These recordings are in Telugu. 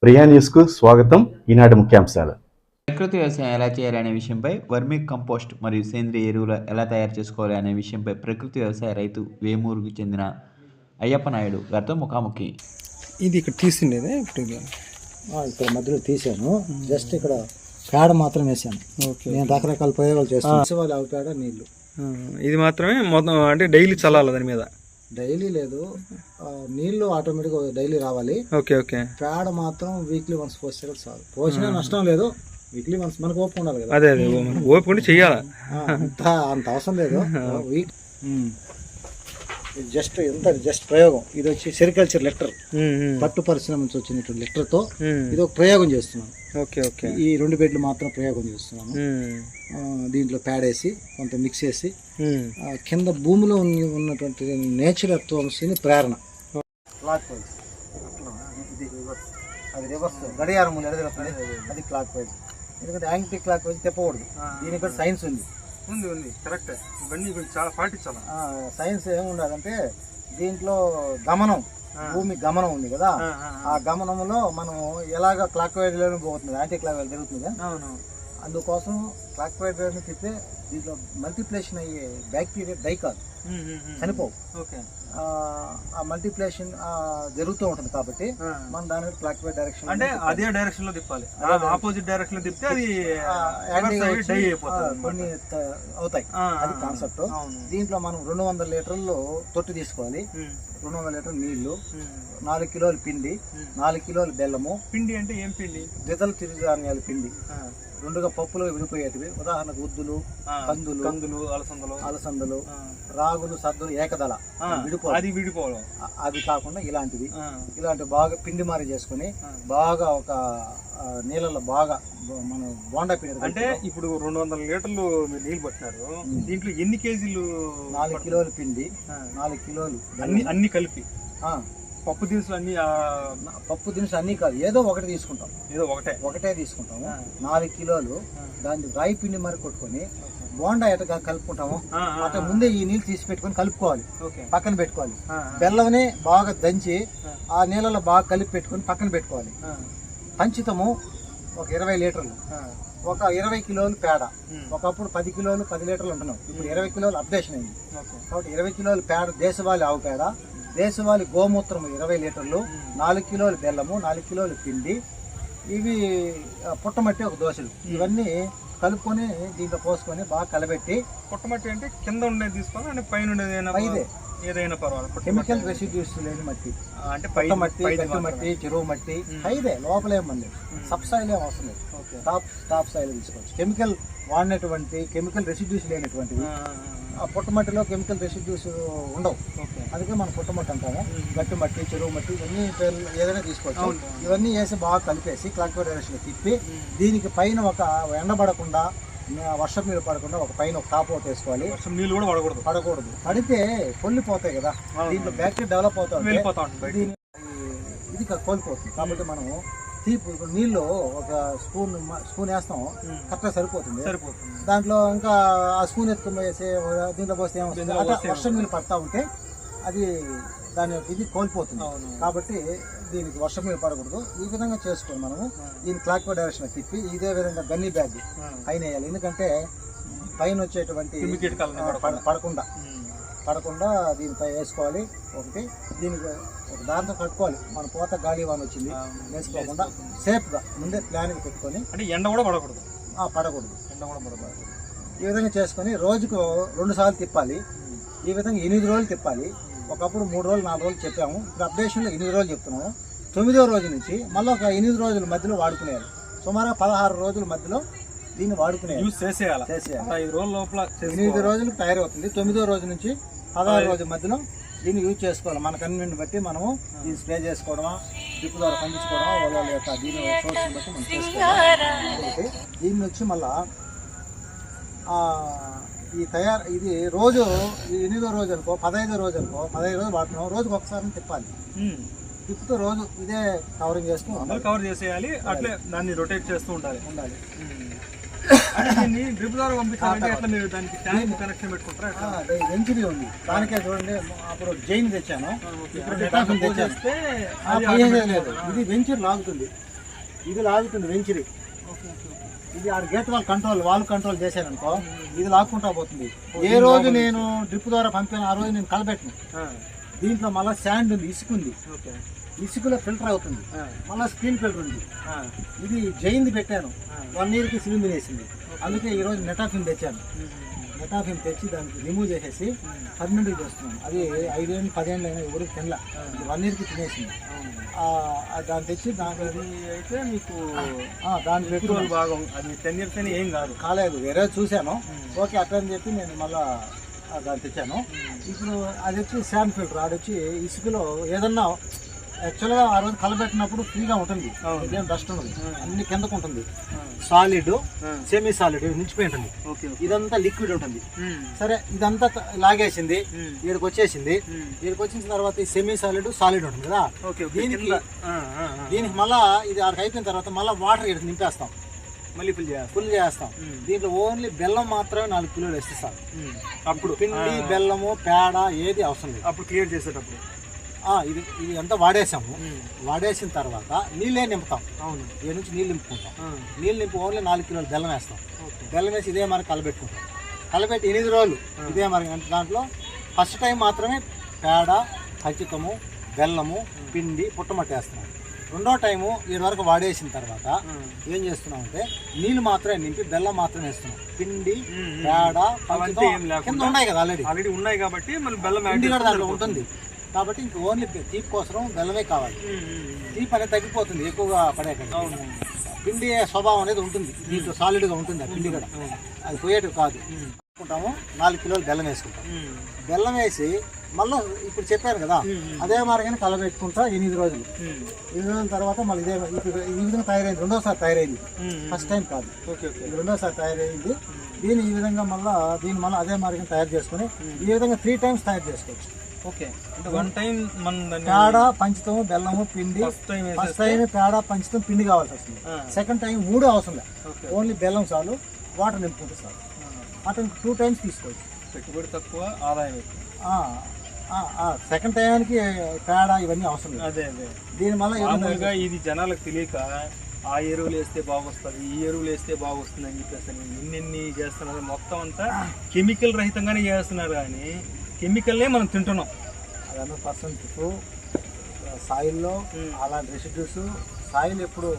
ప్రియా న్యూస్కు స్వాగతం. ఈనాటి ముఖ్యాంశాలు. ప్రకృతి వ్యవసాయం ఎలా చేయాలి అనే విషయంపై, వర్మీ కంపోస్ట్ మరియు సేంద్రియ ఎరువులు ఎలా తయారు చేసుకోవాలి అనే విషయంపై ప్రకృతి వ్యవసాయ రైతు వేమూరుకు చెందిన అయ్యప్ప నాయుడు గారితో ముఖాముఖి. ఇది ఇక్కడ తీసిండేదే ఇప్పుడు ఇక్కడ మధ్యలో తీసాను. జస్ట్ ఇక్కడ పేడ మాత్రం వేసాను. నేను రకరకాల ప్రయోగాలు చేస్తాను. వాళ్ళు అవి పేడ నీళ్లు ఇది మాత్రమే మొత్తం, అంటే డైలీ చల్లాలి దాని మీద. డైలీ లేదు, నీళ్లు ఆటోమేటిక్గా డైలీ రావాలి. Okay okay. పేడ మాత్రం వీక్లీ వన్స్ పోస్తే చాలు. పోసినా నష్టం లేదు. వీక్లీ వన్స్ మనకు ఓపిక ఉండాలి కదా. అదే అదే ఓపిక ఉండి చెయ్యాలా, అంత అవసరం లేదు. వీక్ జస్ట్ ఎంత జస్ట్ ప్రయోగం. ఇది వచ్చి సెరికల్చర్ లెటర్, పట్టు పరిశ్రమ నుంచి వచ్చినటువంటి లెటర్ తో ఇది ఒక ప్రయోగం చేస్తున్నాను. Okay okay. ఈ 2 బెడ్లు మాత్రం ప్రయోగం చేస్తున్నాను. దీంట్లో ప్యాడేసి కొంత మిక్స్ చేసి కింద భూమిలో ఉన్నటువంటి నేచర్ ఎత్తుని ప్రేరణ. క్లాక్ వైజ్ ఇది రివర్స్, అది రివర్స్ గడియారం ముందు ఎడగలుగుతుంది, అది క్లాక్ వైజ్. ఎందుకంటే యాంటీ క్లాక్ వైజ్ తిప్పకూడదు. దీనికి కూడా సైన్స్ ఉంది. కరెక్ట్. ఇవన్నీ చాలా పాటించాలి. సైన్స్ ఏముండాలంటే దీంట్లో గమనం, భూమి గమనం ఉంది కదా, ఆ గమనంలో మనం ఎలాగ క్లాక్ వైజ్ లోనే పోతుంది, యాంటీ క్లాక్ వైజ్ జరుగుతుంది. అందుకోసం క్లాక్ వైజ్ తిప్పే దీంట్లో మల్టిప్లేషన్ అయ్యే బ్యాక్టీరియా డై కాదు, చనిపోవు. ఆ మల్టిప్లేషన్ జరుగుతూ ఉంటుంది కాబట్టి మనం దాని క్లాక్ వైజ్ డైరెక్షన్, అంటే అదే డైరెక్షన్ లో తిప్పాలి. ఆపోజిట్ డైరెక్షన్ లో తిప్పితే అది కొన్ని అవుతాయి. అది కాన్సెప్ట్. దీంట్లో మనం 200 లీటర్లు తొట్టి తీసుకోవాలి. 200 లీటర్లు నీళ్లు, 4 కిలోలు పిండి, 4 కిలోలు బెల్లము. పిండి అంటే ఏం పిండి? ద్విదళ చిరుధాన్యాల పిండి, 2గా పప్పులు విడిపోయేటివి. ఉదాహరణకు ఉద్దులు, కందులు, అలసందలు, రాగులు, సద్దులు, ఏకదళ విడిపోవడం. అది కాకుండా ఇలాంటివి బాగా పిండి మారి చేసుకుని బాగా ఒక నీళ్ళలో బాగా మనం బోండా పిండి. అంటే ఇప్పుడు 200 లీటర్లు మీరు నీళ్ళు పట్టినారు, దీంట్లో ఎన్ని కేజీలు? 4 కిలోలు పిండి, 4 కిలోలు అన్ని కలిపి. పప్పు దినుసులు అన్ని, పప్పు దినుసులు అన్ని కాదు, ఏదో ఒకటి తీసుకుంటాం. ఏదో ఒకటే తీసుకుంటాము. 4 కిలోలు దాన్ని రాయి పిండి మరి కొట్టుకొని బోండా ఎటగా కలుపుకుంటాము. అట్లా ముందే ఈ నీళ్ళు తీసి పెట్టుకొని కలుపుకోవాలి, పక్కన పెట్టుకోవాలి. బెల్లంని బాగా దంచి ఆ నీళ్ళలో బాగా కలిపి పెట్టుకొని పక్కన పెట్టుకోవాలి. పంచితము ఒక 20 లీటర్లు, ఒక 20 కిలోలు పేడ. ఒకప్పుడు 10 కిలోలు 10 లీటర్లు ఉంటున్నాం, ఇప్పుడు 20 కిలోలు అప్డేషన్ అయింది. కాబట్టి 20 కిలోలు పేడ, దేశవాళీ ఆవు పేడ, దేశవాళీ గోమూత్రము 20 లీటర్లు, 4 కిలోలు బెల్లము, 4 కిలోలు పిండి, ఇవి పుట్టమట్టి ఒక దోశలు. ఇవన్నీ కలుపుకొని దీంట్లో పోసుకొని బాగా కలబెట్టి. పుట్టమట్టి అంటే కింద ఉండేది తీసుకోవాలి, అంటే పైన ఉండేది ఏదైనా పర్వాలేదు. కెమికల్ రెసిడ్యూస్ లేని మట్టి, అంటే మట్టి, గట్టి మట్టి, చెరువు మట్టి, ఐదే లోపలేమండి. సబ్ సాయిల్ ఏం అవసరం లేదు. టాప్ సాయిల్ తీసుకోవచ్చు. కెమికల్ వాడినటువంటి, కెమికల్ రెసిడ్యూస్ లేనటువంటివి. ఆ పుట్టమట్టిలో కెమికల్ రెసిడ్యూస్ ఉండవు, అందుకే మనం పుట్టమట్టి అంటాము. గట్టి మట్టి, చెరువు మట్టి, ఇవన్నీ పేర్లు ఏదైనా తీసుకోవచ్చు. ఇవన్నీ వేసి బాగా కలిపేసి క్లాక్ వైజ్ డైరెక్షన్ తిప్పి దీనికి పైన ఒక ఎండబడకుండా, వర్షం నీళ్ళు పడకుండా ఒక పైన ఒక టాప్ అవుట్ వేసుకోవాలి. నీళ్ళు కూడా పడకూడదు. పడితే పొల్లిపోతాయి కదా, దీంట్లో బ్యాక్టీరియా డెవలప్ అవుతుంది, ఇది కోల్పోతుంది. కాబట్టి మనము ఇప్పుడు నీళ్ళు ఒక స్పూన్ వేస్తాం, కరెక్ట్గా సరిపోతుంది. దాంట్లో ఇంకా ఆ స్పూన్ ఎత్తుకుని వేసే దీంట్లో పోస్తే ఏమవుతుంది, అట్లా వర్షం నీళ్ళు పడతా ఉంటే అది ఇది కోల్పోతుంది. కాబట్టి దీనికి వర్షం మీద పడకూడదు. ఈ విధంగా చేసుకొని మనము దీన్ని క్లాక్ వైజ్ డైరెక్షన్ తిప్పి ఇదే విధంగా గన్నీ బ్యాగ్ పైన వేయాలి. ఎందుకంటే పైన వచ్చేటువంటి పడకుండా దీనిపై వేసుకోవాలి. ఒకటి దీనికి ఒక దాంతో కట్టుకోవాలి. మన పోత గాలి వాన వచ్చింది వేసుకోకుండా సేఫ్గా ముందే ప్లానింగ్ పెట్టుకొని. అంటే ఎండ కూడా పడకూడదు. ఈ విధంగా చేసుకొని రోజుకు 2 సార్లు తిప్పాలి. ఈ విధంగా 8 రోజులు తిప్పాలి. ఒకప్పుడు 3 రోజులు 4 రోజులు చెప్పాము, ఇప్పుడు అప్డేషన్లో 8 రోజులు చెప్తున్నాము. 9వ రోజు నుంచి మళ్ళీ ఒక 8 రోజుల మధ్యలో వాడుకునేయాలి. సుమారుగా 16 రోజుల మధ్యలో దీన్ని వాడుకునేయాలి. 5 రోజుల లోపల 8 రోజులకు తయారవుతుంది. 9వ రోజు నుంచి 16 రోజుల మధ్యలో దీన్ని యూజ్ చేసుకోవాలి. మన కన్వీనియంట్ బట్టి మనము దీన్ని స్ప్రే చేసుకోవడమా, డ్రిప్ ద్వారా పండించుకోవడమా, వాళ్ళ యొక్క దీని సోర్స్ని బట్టి మనం చేసుకోవాలి. దీన్ని వచ్చి మళ్ళా ఇది రోజు 8వ రోజు అనుకో, 15వ రోజు అనుకో, 15 రోజులు వాడుతున్నాం, రోజుకి ఒకసారి తిప్పాలి. తిప్పుతూ రోజు ఇదే కవరింగ్ కవర్ చేసేయాలి. అట్లే దాన్ని రొటేట్ చేస్తూ ఉండాలి. డ్రిప్ ద్వారా పంపించాలంటే ఎట్లా మీరు దానికి ట్యాంక్ కనెక్షన్ పెట్టుకుంటారా? వెంచరీ ఉంది దానికే. చూడండి, అప్పుడు జైన్ తెచ్చాను, ఇప్పుడు తెచ్చేస్తే లేదు, ఇది వెంచర్ లాగుతుంది. ఇది లాగుతుంది వెంచరి. ఇది ఆడ గేట్ వాల్ కంట్రోల్ చేశాను అనుకో, ఇది లాక్కుంటా పోతుంది. ఏ రోజు నేను డ్రిప్ ద్వారా పంపాను ఆ రోజు నేను కలబెట్టను. దీంట్లో మళ్ళీ శాండ్ ఉంది, ఇసుకుంది, ఇసుకలో ఫిల్టర్ అవుతుంది, మళ్ళీ స్క్రీన్ ఫిల్టర్ ఉంది. ఇది జైన్ది పెట్టాను, 1 yearకి సిలిండర్ వేసింది. అందుకే ఈరోజు నెటాఫిన్ తెచ్చాను. నెటాఫిన్ తెచ్చి దానికి రిమూవ్ చేసేసి పర్మనెంట్గా చేస్తున్నాను. అది 5 ఏళ్ళు 10 ఏళ్ళు అయినా ఎవరికి తినలా, 1 yearకి తినేసింది. దాన్ని తెచ్చి దాంట్లో అయితే మీకు దాని పెట్రోల్ భాగం అది 10 years అని ఏం కాలేదు. వేరే చూశాను, ఓకే అట్లా అని చెప్పి నేను మళ్ళీ దాన్ని తెచ్చాను. ఇప్పుడు అది వచ్చి శాండ్ ఫిల్టర్, ఆడొచ్చి ఇసుకలో ఏదన్నా యాక్చువల్గా ఆ రోజు కలబెట్టినప్పుడు ఫ్రీగా ఉంటుంది, ఇదేం డస్ట్ ఉండదు, అన్ని కిందకు ఉంటుంది. సాలిడ్, సెమీ సాలిడ్ నిలిచిపోయి ఉంటుంది, ఇదంతా లిక్విడ్ ఉంటుంది. సరే ఇదంతా లాగేసింది, వీడికి వచ్చేసింది. వీడికి వచ్చిన తర్వాత ఈ సెమీ సాలిడ్ ఉంటుంది కదా, దీనికి మళ్ళా ఇది ఆడికి అయిపోయిన తర్వాత మళ్ళీ వాటర్ ఇక్కడ నింపేస్తాం, మళ్ళీ ఫుల్ చేస్తాం. దీంట్లో ఓన్లీ బెల్లం మాత్రమే 4 కిలోలు వేస్తాం. అప్పుడు పిండి బెల్లము పేడ ఏది అవసరం లేదు. అప్పుడు క్లియర్ చేసేటప్పుడు ఇది అంతా వాడేసాము. వాడేసిన తర్వాత నీళ్ళే నింపుతాం. అవును, ఏ నుంచి నీళ్ళు నింపుకుంటాం. నీళ్ళు నింపి ఓన్లీ 4 కిలోలు బెల్లం వేస్తాం. బెల్లం వేసి ఇదే మరి కలబెట్టుకుంటాం. కలబెట్టి 8 రోజులు ఇదే మరి. అంటే దాంట్లో ఫస్ట్ టైం మాత్రమే పేడ, ఖచ్చితము, బెల్లము, పిండి, పుట్టమట్టి వేస్తున్నాం. రెండో టైము 7 వరకు వాడేసిన తర్వాత ఏం చేస్తున్నాం అంటే నీళ్ళు మాత్రమే నింపి బెల్లం మాత్రమే వేస్తున్నాం. పిండి, పేడ కింద ఉన్నాయి కదా, ఆల్రెడీ ఉన్నాయి కాబట్టి మళ్ళీ బెల్లం పిండి కూడా దాంట్లో ఉంటుంది. కాబట్టి ఇంక ఓన్లీ తీపి కోసం బెల్లమే కావాలి. తీపి అనేది తగ్గిపోతుంది ఎక్కువగా పడేకండి. పిండి స్వభావం అనేది ఉంటుంది, దీంట్లో సాలిడ్గా ఉంటుంది. ఆ పిండి కూడా అది పోయేటివి కాదు. వేసుకుంటాము 4 కిలోలు బెల్లం వేసుకుంటాం. బెల్లం వేసి మళ్ళీ ఇప్పుడు చెప్పాను కదా అదే మార్గాన్ని కలబెట్టుకుంటా 8 రోజులు. 8 రోజుల తర్వాత మళ్ళీ ఇదే ఈ విధంగా తయారైంది. రెండోసారి తయారైంది, ఫస్ట్ టైం కాదు, రెండోసారి తయారైంది. దీన్ని ఈ విధంగా దీన్ని మళ్ళీ అదే మార్గం తయారు చేసుకుని ఈ విధంగా 3 times తయారు చేసుకోవచ్చు. ఓకే, అంటే 1 time పేడ, పంచుతాము, బెల్లము, పిండి. ఫస్ట్ టైం పేడ, పంచుతాం, పిండి కావాల్సి వస్తుంది. సెకండ్ టైం 3 అవసరం లేదు, ఓన్లీ బెల్లం చాలు, వాటర్ నింపుకుంటే చాలు. అట్లా 2 times తీసుకోవచ్చు. పెట్టుబడి తక్కువ, ఆదాయం ఎక్కువ. సెకండ్ టైంకి పేడ ఇవన్నీ అవసరం లేదు. అదే దీని మామూలుగా ఇది జనాలకు తెలియక ఆ ఎరువులు వేస్తే బాగొస్తుంది, ఈ ఎరువులు వేస్తే బాగొస్తుంది అని చెప్పేసి ఎన్ని చేస్తున్నారు. మొత్తం అంతా కెమికల్ రహితంగానే చేస్తున్నారు, కానీ కెమికల్లే మనం తింటున్నాం. అది 100% సాయిల్లో అలాంటి రెసిడ్యూస్, సాయిల్ ఎప్పుడు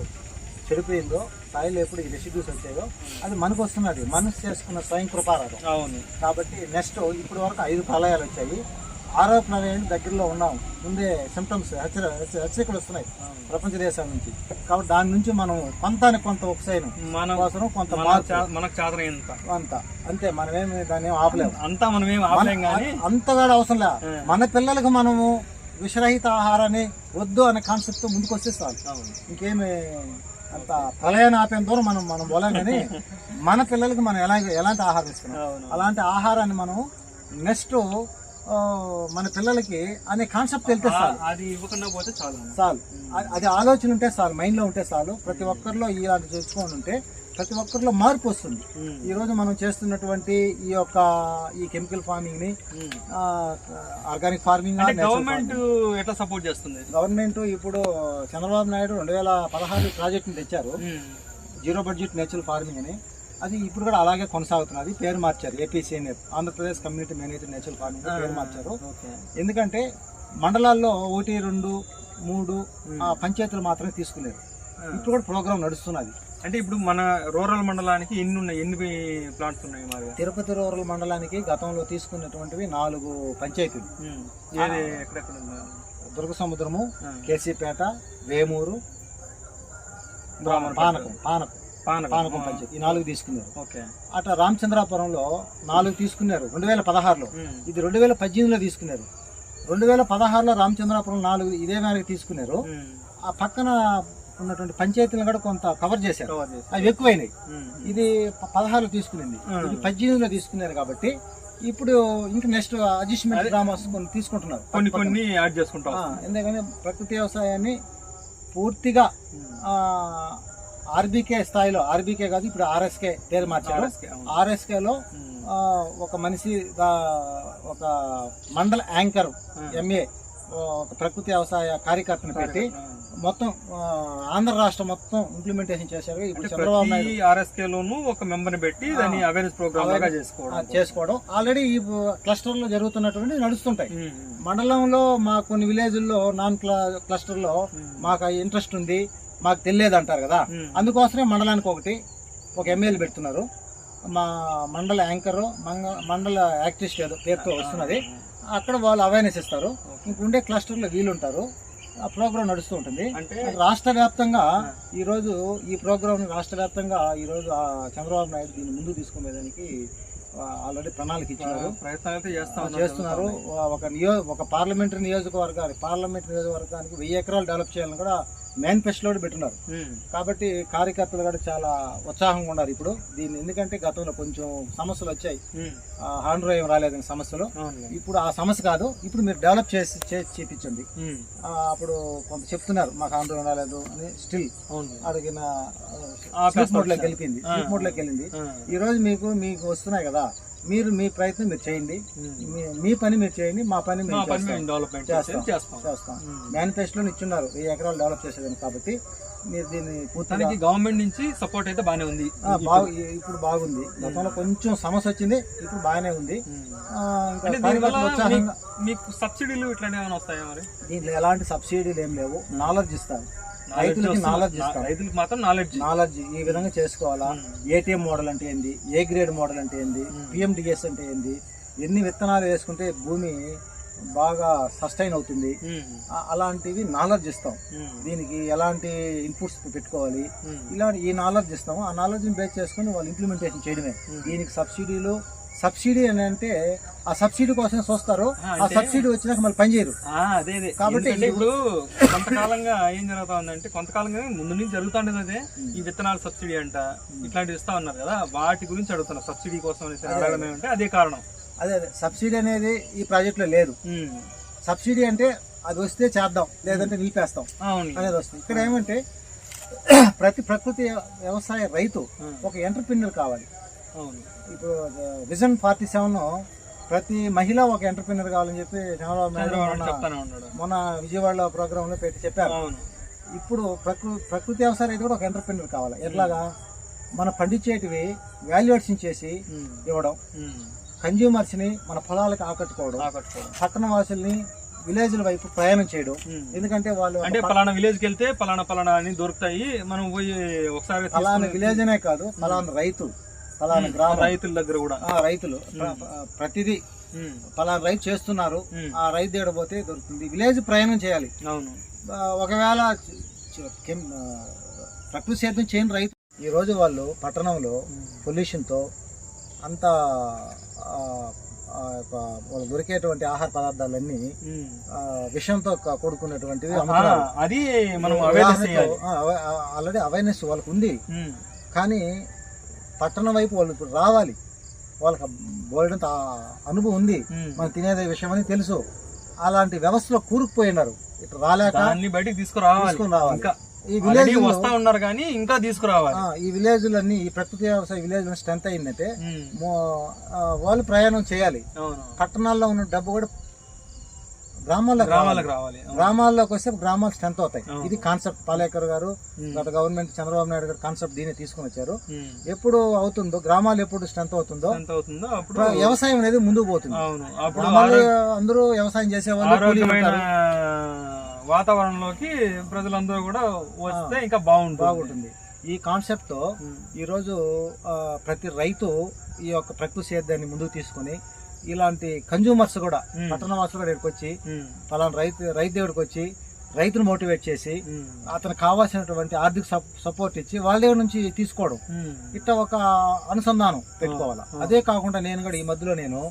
చెడిపోయిందో, సాయిల్ ఎప్పుడు ఈ రెసిడ్యూస్ వచ్చాయో అది మనకు వస్తున్నది, మనసు చేసుకున్న స్వయం కృపారాధం. అవును. కాబట్టి నెక్స్ట్ ఇప్పుడు వరకు 5 ప్రళయాలు వచ్చాయి. 6వ ప్రళయం దగ్గరలో ఉన్నాం. ముందే సిమ్టమ్స్ హెచ్చరికలు వస్తున్నాయి ప్రపంచ దేశాల నుంచి. కాబట్టి దాని నుంచి మనం కొంత ఉపశమనం కోసం కొంత మనకు చాదరైనంత అంత అంతే. మనమేమి దాన్ని ఆపలేము, అంతా మనమేమి ఆపలేం. కానీ అంతగా అవసరం లే. మన పిల్లలకు మనము విషరహిత ఆహారాన్ని వద్దు అనే కాన్సెప్ట్ ముందుకు వస్తే చాలు. ఇంకేమి అంత ప్రళయాన్ని ఆపేంత దూరం మనం పోలేం. కానీ మన పిల్లలకి మనం ఎలాంటి ఆహారం ఇస్తున్నాం, అలాంటి ఆహారాన్ని మనం నెక్స్ట్ మన పిల్లలకి అనే కాన్సెప్ట్ వెళ్తే చాలు. అది ఇవ్వకుండా పోతే చాలు. అది ఆలోచన ఉంటే చాలు, మైండ్లో ఉంటే చాలు. ప్రతి ఒక్కరిలో ఇలాంటి చూసుకొని ఉంటే ప్రతి ఒక్కరిలో మార్పు వస్తుంది. ఈ రోజు మనం చేస్తున్నటువంటి ఈ కెమికల్ ఫార్మింగ్ ని, ఆర్గానిక్ ఫార్మింగ్ గవర్నమెంట్ ఎట్లా సపోర్ట్ చేస్తుంది? గవర్నమెంట్ ఇప్పుడు చంద్రబాబు నాయుడు 2016 ప్రాజెక్ట్ తెచ్చారు, 0 బడ్జెట్ నేచురల్ ఫార్మింగ్ అని. అది ఇప్పుడు కూడా అలాగే కొనసాగుతున్నది. పేరు మార్చారు, APCNF, Andhra Pradesh community managed natural farming పేరు మార్చారు. ఎందుకంటే మండలాల్లో 1, 2, 3 పంచాయతీలు మాత్రమే తీసుకున్నారు. ఇప్పుడు కూడా ప్రోగ్రామ్ నడుస్తున్నది. అంటే ఇప్పుడు మన రూరల్ మండలానికి ఎన్ని ప్లాంట్స్ ఉన్నాయి? మరి తిరుపతి రూరల్ మండలానికి గతంలో తీసుకున్నటువంటివి 4 పంచాయతీలు. ఎక్కడెక్కడ? దుర్గసముద్రము, కేసీపేట, వేమూరు, పానకం పంచాయతీ, ఈ 4 తీసుకున్నారు. అట్లా రామచంద్రాపురంలో 4 తీసుకున్నారు 2016లో. ఇది 2018లో తీసుకున్నారు. 2016లో రామచంద్రాపురం 4 ఇదే మేరకు తీసుకున్నారు. ఆ పక్కన ఉన్నటువంటి పంచాయతీలను కూడా కొంత కవర్ చేశారు, అవి ఎక్కువైనాయి. ఇది 16లో తీసుకునింది, ఇది 18లో తీసుకున్నారు. కాబట్టి ఇప్పుడు ఇంకా నెక్స్ట్ అడ్జస్ట్మెంట్ డ్రామాస్ కొన్ని తీసుకుంటున్నారు, కొన్ని యాడ్ చేసుకుంటాం. ఎందుకంటే ప్రకృతి వ్యవసాయాన్ని పూర్తిగా ఆర్బీకే స్థాయిలో, ఆర్బీకే కాదు ఇప్పుడు RSK పేరు మార్చారు. RSKలో ఒక మనిషి, ఒక మండల యాంకర్ MA, ఒక ప్రకృతి వ్యవసాయ కార్యకర్తను పెట్టి మొత్తం ఆంధ్ర రాష్ట్రం మొత్తం ఇంప్లిమెంటేషన్ చేశారు. ఇప్పుడు చంద్రబాబు నాయుడు RSK లోను ఒక మెంబర్ని పెట్టి దాన్ని అవేర్నెస్ ప్రోగ్రామ్ లాగా చేసుకోవడం ఆల్రెడీ ఈ క్లస్టర్ లో జరుగుతున్నటువంటి నడుస్తుంటాయి. మండలంలో మా కొన్ని విలేజ్ల్లో నాన్ క్లస్టర్ లో మాకు ఇంట్రెస్ట్ ఉంది, మాకు తెలియదు అంటారు కదా, అందుకోసమే మండలానికి ఒక ఎమ్మెల్యే పెడుతున్నారు. మా మండల యాంకర్ మండల యాక్టివిస్ట్ ఏదో పేరుతో వస్తున్నది, అక్కడ వాళ్ళు అవేర్నెస్ ఇస్తారు. ఇంకుండే క్లస్టర్లో వీళ్ళు ఉంటారు, ఆ ప్రోగ్రామ్ నడుస్తూ ఉంటుంది. రాష్ట్ర వ్యాప్తంగా ఈరోజు ఈ ప్రోగ్రామ్ రాష్ట్ర వ్యాప్తంగా ఈరోజు చంద్రబాబు నాయుడు దీన్ని ముందుకు తీసుకునేదానికి ఆల్రెడీ ప్రణాళిక ఇచ్చినారు, చేస్తున్నారు. ఒక పార్లమెంటరీ నియోజకవర్గానికి 1000 ఎకరాలు డెవలప్ చేయాలని కూడా మేనిఫెస్టోలో పెట్టున్నారు. కాబట్టి కార్యకర్తలు కూడా చాలా ఉత్సాహంగా ఉన్నారు ఇప్పుడు దీన్ని. ఎందుకంటే గతంలో కొంచెం సమస్యలు వచ్చాయి, హాండ్రోయం రాలేదని సమస్యలు. ఇప్పుడు ఆ సమస్య కాదు, ఇప్పుడు మీరు డెవలప్ చేసి చూపించండి. అప్పుడు కొంత చెప్తున్నారు మాకు హాండ్రోయం రాలేదు అని, స్టిల్ అడిగిన స్లీప్ మోడ్లోకి వెళ్ళింది. ఈ రోజు మీకు వస్తున్నాయి కదా, మీరు మీ ప్రయత్నం మీరు చేయండి, మీ పని మీరు చేయండి, మా పని మేము చేస్తాం. మేనిఫెస్టోలో ఇచ్చున్నారు 1000 ఎకరాలు డెవలప్ చేసేదాన్ని. కాబట్టి మీరు దీన్ని పూర్తిగా గవర్నమెంట్ నుంచి సపోర్ట్ అయితే బాగానే ఉంది, ఇప్పుడు బాగుంది. గతంలో కొంచెం సమస్య వచ్చింది, ఇప్పుడు బాగానే ఉంది. మీకు సబ్సిడీలు ఇట్లాంటివి ఏమైనా వస్తాయా? మరి దీంట్లో ఎలాంటి సబ్సిడీలు ఏం లేవు, నాలెడ్జ్ ఇస్తాను రైతులకి, రైతులకు మాత్రం నాలెడ్జ్ ఈ విధంగా చేసుకోవాలా, ఏటీఎం మోడల్ అంటే ఏంది, ఏ గ్రేడ్ మోడల్ అంటే ఏంది, PMDS అంటే ఏంది, ఎన్ని విత్తనాలు వేసుకుంటే భూమి బాగా సస్టైన్ అవుతుంది, అలాంటివి నాలెడ్జ్ ఇస్తాం. దీనికి ఎలాంటి ఇన్పుట్స్ పెట్టుకోవాలి, ఇలాంటి ఈ నాలెడ్జ్ ఇస్తాము. ఆ నాలెడ్జ్ని బేస్ చేసుకుని వాళ్ళు ఇంప్లిమెంటేషన్ చేయడమే. దీనికి సబ్సిడీ అని అంటే ఆ సబ్సిడీ కోసం చూస్తారు, ఆ సబ్సిడీ వచ్చినాక మళ్ళీ పనిచేయరు. కాబట్టి ఇప్పుడు కొంతకాలంగా ఏం జరుగుతా ఉందంటే, కొంతకాలంగా ముందు నుంచి జరుగుతుండేది అదే, ఈ విత్తనాల సబ్సిడీ అంట ఇట్లాంటివి ఇస్తా ఉన్నారు కదా, వాటి గురించి అడుగుతున్నారు. సబ్సిడీ కోసం అంటే అదే కారణం. అదే సబ్సిడీ అనేది ఈ ప్రాజెక్ట్ లో లేదు. సబ్సిడీ అంటే అది వస్తే చేద్దాం, లేదంటే నిలిపేస్తాం అనేది వస్తుంది. ఇక్కడ ఏమంటే ప్రకృతి వ్యవసాయ రైతు ఒక ఎంటర్ప్రినర్ కావాలి. ఇప్పుడు విజన్ 47 ప్రతి మహిళ ఒక ఎంటర్ప్రినర్ కావాలని చెప్పి చంద్రబాబు నాయుడు మొన్న విజయవాడలో ప్రోగ్రామ్ లో పెట్టి చెప్పారు. ఇప్పుడు ప్రకృతి వ్యవసాయ రైతు కూడా ఒక ఎంటర్ప్రినర్ కావాలి. ఎట్లాగా మన పండించేటివి వాల్యుయేషన్ చేసి ఇవ్వడం, కన్జ్యూమర్స్ ని మన పొలాలకు ఆకట్టుకోవడం, పట్టణ వాసుల్ని విలేజ్ల వైపు ప్రయాణం చేయడం. ఎందుకంటే వాళ్ళు అంటే పలానా విలేజ్కి వెళ్తే పలానా అని దొరుకుతాయి, మనం పోయి ఒకసారి పలానా విలేజ్ అనే కాదు, పలానా రైతు, పలానా గ్రామ రైతుల దగ్గర కూడా రైతులు ప్రతిదీ పలానా రైతు చేస్తున్నారు, ఆ రైతు దగ్గర పోతే దొరుకుతుంది. విలేజ్ ప్రయాణం చేయాలి. ఒకవేళ ప్రకృతి సేద్యం చేయని రైతు ఈ రోజు వాళ్ళు పట్టణంలో పొల్యూషన్తో అంత వాళ్ళు దొరికేటువంటి ఆహార పదార్థాలన్నీ విషంతో కూడుకున్నటువంటివి అమ్ముతున్నారు. అది మనం ఆల్రెడీ అవేర్నెస్ వాళ్ళకు ఉంది, కానీ పట్టణం వైపు వాళ్ళు ఇప్పుడు రావాలి. వాళ్ళకి బోల్డంత అనుభవం ఉంది, మనం తినేదే విషయం అని తెలుసు. అలాంటి వ్యవస్థలో కూరుకుపోయినారు. ఇట్లా రాలేక బయటికి తీసుకురావాలి. ఈ విలేజ్ వస్తా ఉన్నారు కానీ ఇంకా తీసుకురావాలి. ఈ విలేజ్లన్నీ, ఈ ప్రకృతి వ్యవసాయ విలేజ్ స్ట్రెంత్ అయిందంటే వాళ్ళు ప్రయాణం చేయాలి. పట్టణాల్లో ఉన్న డబ్బు కూడా గ్రామాల్లోకి రావాలి. గ్రామాల్లోకి వస్తే గ్రామాలు స్ట్రెంత్ అవుతాయి. ఇది కాన్సెప్ట్ పాలేకర్ గారు గత గవర్నమెంట్ చంద్రబాబు నాయుడు గారు కాన్సెప్ట్ దీన్ని తీసుకుని వచ్చారు. ఎప్పుడు అవుతుందో, గ్రామాలు ఎప్పుడు స్ట్రెంత్ అవుతుందో అప్పుడు వ్యవసాయం అనేది ముందుకు పోతుంది. అందరూ వ్యవసాయం చేసేవాళ్ళు వాతావరణంలోకి ప్రజలందరూ కూడా వస్తే ఇంకా బాగుంటుంది. ఈ కాన్సెప్ట్ తో ఈరోజు ప్రతి రైతు ఈ యొక్క ప్రకృతి సేద్యాన్ని ముందుకు తీసుకుని, ఇలాంటి కన్జ్యూమర్స్ కూడా పట్టణ వాసులు కూడా ఇక్కడికి వచ్చి పలానా రైతు దగ్గరికి వచ్చి రైతును మోటివేట్ చేసి అతనికి కావాల్సినటువంటి ఆర్థిక సపోర్ట్ ఇచ్చి వాళ్ళ దగ్గర నుంచి తీసుకోవడం, ఇట్లా ఒక అనుసంధానం పెట్టుకోవాలి. అదే కాకుండా నేను కూడా ఈ మధ్యలో నేను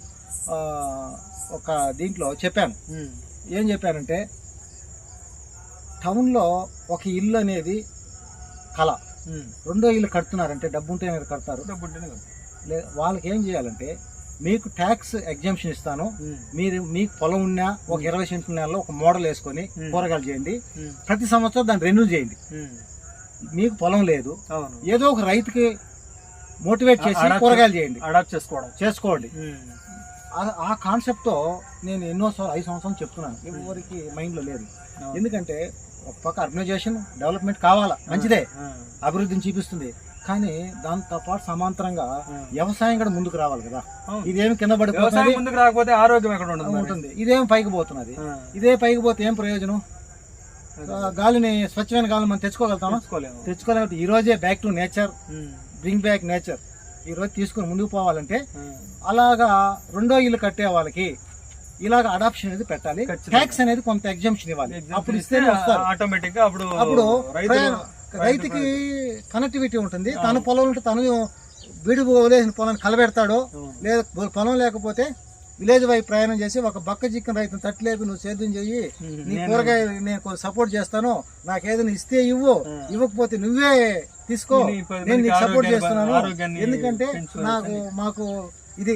ఒక దీంట్లో చెప్పాను. ఏం చెప్పానంటే, టౌన్లో ఒక ఇల్లు అనేది కళ, రెండో ఇల్లు కడుతున్నారంటే డబ్బు ఉంటేనే కడతారు. వాళ్ళకి ఏం చేయాలంటే, మీకు ట్యాక్స్ ఎగ్జామ్షన్ ఇస్తాను, మీకు పొలం ఉన్నా ఒక 20 సెంట్ల నెలలో ఒక మోడల్ వేసుకొని కూరగాయలు చేయండి, ప్రతి సంవత్సరం దాన్ని రెన్యూ చేయండి. మీకు పొలం లేదు, ఏదో ఒక రైతుకి మోటివేట్ చేసి కూరగాయలు చేయండి, అడాప్ట్ చేసుకోండి. ఆ కాన్సెప్ట్ తో నేను ఎన్నోసార్లు 5 సంవత్సరాలు చెప్తున్నాను, ఎవరికి మైండ్ లో లేదు. ఎందుకంటే ఒక పక్క అర్బనైజేషన్ డెవలప్మెంట్ కావాలా, మంచిదే, అభివృద్ధిని చూపిస్తుంది. కానీ దాంతో పాటు సమాంతరంగా వ్యవసాయం కూడా ముందుకు రావాలి కదా. ఇదేమి కింద పడిపోతుంది, ముందుకు రాకపోతే ఆరోగ్యం ఎక్కడ ఉంటుంది. ఇదేం పైకి పోతున్నది, ఇదే పైకి పోతే ఏం ప్రయోజనం? గాలిని, స్వచ్ఛమైన గాలిని మనం తెచ్చుకోగలుగుతామా? తెచ్చుకోలేకపోతే ఈ రోజే back to nature, bring back nature ఈ రోజు తీసుకుని ముందుకు పోవాలంటే అలాగా రెండో ఇల్లు కట్టే వాళ్ళకి ఇలాగ అడాప్షన్ అనేది పెట్టాలి. ట్యాక్స్ అనేది కొంత ఎగ్జామ్షన్ ఇవ్వాలి, అప్పుడు ఇస్తేనే వస్తారు ఆటోమేటిక్ గా. అప్పుడు రైతుకి కనెక్టివిటీ ఉంటుంది. తన పొలం ఉంటే తను విడుగు వదిలేసిన పొలాన్ని కలబెడతాడో, లేదా పొలం లేకపోతే విలేజ్ వైపు ప్రయాణం చేసి ఒక బక్క చిక్కిన రైతుని తట్లేపి నువ్వు సేద్యం చెయ్యి, నీ కూరగాయ నేను సపోర్ట్ చేస్తాను, నాకేదైనా ఇస్తే ఇవ్వకపోతే నువ్వే తీసుకో, నేను నీకు సపోర్ట్ చేస్తున్నాను. ఎందుకంటే మాకు ఇది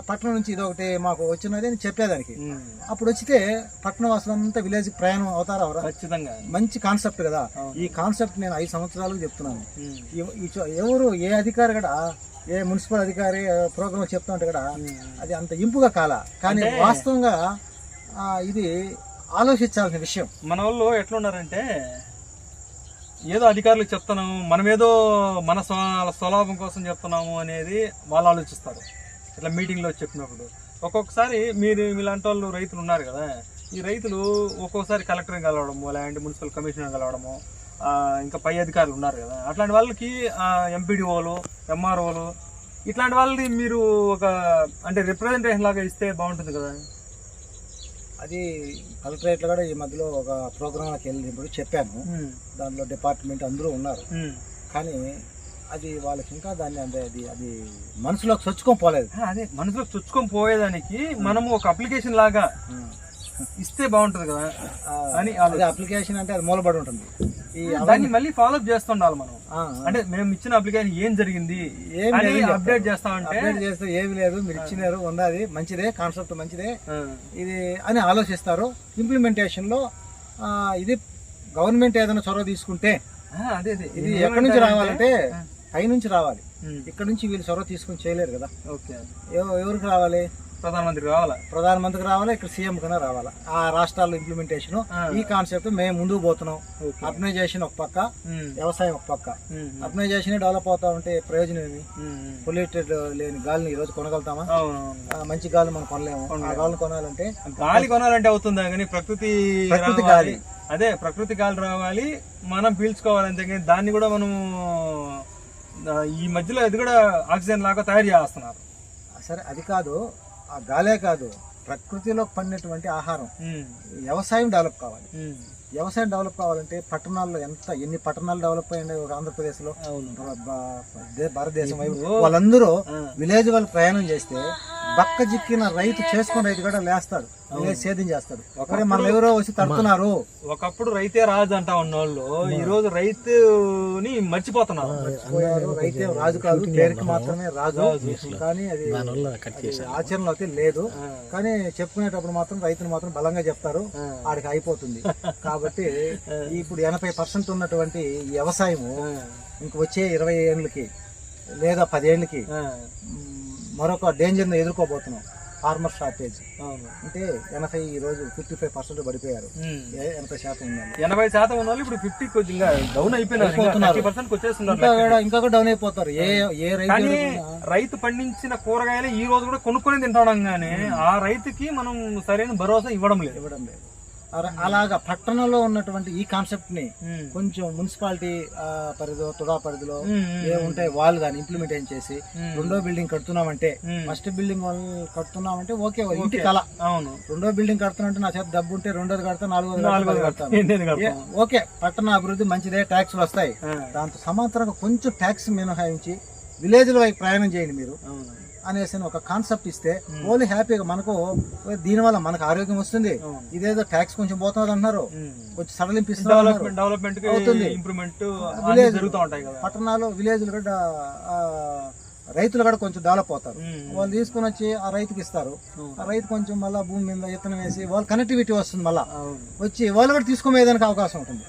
పట్టణం నుంచి ఇది ఒకటి మాకు వచ్చినది అని చెప్పేదానికి. అప్పుడు వచ్చితే పట్టణ వాసులంతా విలేజ్ ప్రయాణం అవుతారా? ఖచ్చితంగా. మంచి కాన్సెప్ట్ కదా. ఈ కాన్సెప్ట్ నేను 5 సంవత్సరాలకు చెప్తున్నాను. ఎవరు ఏ అధికారి కూడా, ఏ మున్సిపల్ అధికారి ప్రోగ్రామ్ చెప్తా ఉంటే కూడా అది అంత ఇంపుగా కాల. కానీ వాస్తవంగా ఇది ఆలోచించాల్సిన విషయం. మన వాళ్ళు ఎట్లున్నారంటే ఏదో అధికారులకు చెప్తున్నాము, మనమేదో మన స్వలాభం కోసం చెప్తున్నాము అనేది వాళ్ళు ఆలోచిస్తారు. ఇట్లా మీటింగ్లో చెప్పినప్పుడు ఒక్కొక్కసారి మీలాంటి వాళ్ళు రైతులు ఉన్నారు కదా, ఈ రైతులు ఒక్కొక్కసారి కలెక్టర్ని కలవడము, లేదంటే మున్సిపల్ కమిషనర్ కలవడము, ఇంకా పై అధికారులు ఉన్నారు కదా, అట్లాంటి వాళ్ళకి ఎంపీడీఓలు, ఎంఆర్ఓలు ఇట్లాంటి వాళ్ళని మీరు ఒక అంటే రిప్రజెంటేషన్ లాగా ఇస్తే బాగుంటుంది కదా. అది కలెక్టరేట్లో కూడా ఈ మధ్యలో ఒక ప్రోగ్రాంకి వెళ్ళినప్పుడు చెప్పాను. దాంట్లో డిపార్ట్మెంట్ అందరూ ఉన్నారు. కానీ అది వాళ్ళకి ఇంకా దాన్ని అంటే అది మనసులోకి చొచ్చుకొని పోలేదు. అదే మనసులోకి చొచ్చుకొని పోయేదానికి మనము ఒక అప్లికేషన్ లాగా ఇస్తే బాగుంటుంది కదా అని. అప్లికేషన్ అంటే అది మూలబడి ఉంటుంది. దాన్ని మళ్ళీ ఫాలో అప్ చేస్తుండాలి మనం. అంటే మేము ఇచ్చిన అప్లికేషన్ ఏం జరిగింది, అప్డేట్ చేస్తామంటే చేస్తే ఏమి లేదు, మీరు ఇచ్చినారు ఉన్నది మంచిదే, కాన్సెప్ట్ మంచిదే ఇది అని ఆలోచిస్తారు. ఇంప్లిమెంటేషన్ లో ఇది గవర్నమెంట్ ఏదైనా చొరవ తీసుకుంటే అదే ఇది ఎక్కడి నుంచి రావాలంటే పై నుంచి రావాలి. ఇక్కడ నుంచి వీళ్ళు చొరవ తీసుకుని చేయలేరు కదా. ఎవరికి రావాలి? ప్రధానమంత్రికి రావాలా, ఇక్కడ సీఎం కన్నా రావాలా. ఆ రాష్ట్రాల్లో ఇంప్లిమెంటేషన్ ఈ కాన్సెప్ట్ మేము ముందుకు పోతున్నాం. అర్బనైజేషన్ ఒక పక్క, వ్యవసాయం ఒక పక్క. అర్బనైజేషన్ డెవలప్ అవుతా ఉంటే ప్రయోజనం ఏమి? పొల్యూటెడ్ లేని గాలిని ఈ రోజు కొనగలుగుతామా? మంచి గాలి మనం కొనలేము. ఆ గాలిని కొనాలంటే అవుతుందా కానీ ప్రకృతి గాలి, అదే ప్రకృతి గాలి రావాలి, మనం పీల్చుకోవాలి. అంతేగాని దాన్ని కూడా మనం ఈ మధ్యలో ఇది కూడా ఆక్సిజన్ లాగా తయారు చేస్తున్నారు. సరే, అది కాదు, ఆ గాలే కాదు, ప్రకృతిలో పండినటువంటి ఆహారం. వ్యవసాయం డెవలప్ కావాలి. వ్యవసాయం డెవలప్ కావాలంటే పట్టణాల్లో ఎన్ని పట్టణాలు డెవలప్ అయ్యాయి ఒక ఆంధ్రప్రదేశ్ లో, భారతదేశం వాళ్ళందరూ విలేజ్ వాళ్ళు ప్రయాణం చేస్తే బక్క జిక్కిన రైతు చేసుకుని రైతు కూడా లేస్తాడు, సేద్యం చేస్తాడు. ఒకరే మనం ఎవరో వచ్చి తడుతున్నారు. ఒకప్పుడు రైతే రాజు అంటా ఉన్నోళ్ళు ఈ రోజు రైతుని మర్చిపోతున్నారు. రైతే రాజు కాదు, పేరుకి మాత్రమే రాజు, కానీ అది ఆచరణలో అయితే లేదు. కానీ చెప్పుకునేటప్పుడు మాత్రం రైతుని మాత్రం బలంగా చెప్తారు, ఆడికి అయిపోతుంది. కాబట్టి ఇప్పుడు 80% ఉన్నటువంటి వ్యవసాయము ఇంక వచ్చే 20 ఏళ్ళకి లేదా 10 ఏళ్ళకి మరొక డేంజర్ ని ఎదుర్కోబోతున్నాం. ఫార్మర్ షార్టేజ్ అంటే 80 ఈ రోజు 55% పడిపోయారు. 80% ఉన్నారు. 80% ఉన్న వాళ్ళు ఇప్పుడు 50 కొద్దిగా డౌన్ అయిపోయినారు. ఇంకా డౌన్ అయిపోతారు. ఏ రైతు పండించిన కూరగాయలు ఈ రోజు కూడా కొనుక్కొని తింటాం, కానీ ఆ రైతుకి మనం సరైన భరోసా ఇవ్వడం లేదు. అలాగా పట్టణంలో ఉన్నటువంటి ఈ కాన్సెప్ట్ ని కొంచెం మున్సిపాలిటీ పరిధిలో, తుడా పరిధిలో ఏముంటాయి వాళ్ళు దాన్ని ఇంప్లిమెంట్ చేసి రెండో బిల్డింగ్ కడుతున్నామంటే, ఫస్ట్ బిల్డింగ్ కడుతున్నామంటే ఓకే, ఇంటి కళ. అవును, రెండో బిల్డింగ్ కడుతున్నా నా చేత డబ్బు ఉంటే రెండోది కడతా, నాలుగోది కడతాను, ఓకే, పట్టణ అభివృద్ధి మంచిదే, ట్యాక్స్లు వస్తాయి. దాంతో సమాంతరంగా కొంచెం ట్యాక్స్ మినహాయించి విలేజ్ లో ప్రయాణం చేయండి మీరు అనేసి ఒక కాన్సెప్ట్ ఇస్తే ఓన్లీ హ్యాపీగా మనకు దీనివల్ల మనకు ఆరోగ్యం వస్తుంది. ఇదేదో ట్యాక్స్ కొంచెం పోతుంది అంటున్నారు, కొంచెం సడలింపిస్తున్నారు, అవుతుంది. విలేజ్ పట్టణాలు విలేజ్లు కూడా రైతులు కూడా కొంచెం డెవలప్ అవుతారు. వాళ్ళు తీసుకుని వచ్చి ఆ రైతుకి ఇస్తారు. ఆ రైతు కొంచెం మళ్ళీ భూమి మీద విత్తనం వేసి వాళ్ళ కనెక్టివిటీ వస్తుంది, మళ్ళా వచ్చి వాళ్ళు కూడా తీసుకునేదానికి అవకాశం ఉంటుంది.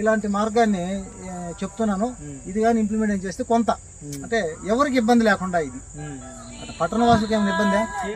ఇలాంటి మార్గాన్ని చెప్తున్నాను. ఇది కానీ ఇంప్లిమెంట్ చేస్తే కొంత అంటే ఎవరికి ఇబ్బంది లేకుండా, ఇది పట్టణ వాసులకి ఏమైనా ఇబ్బంది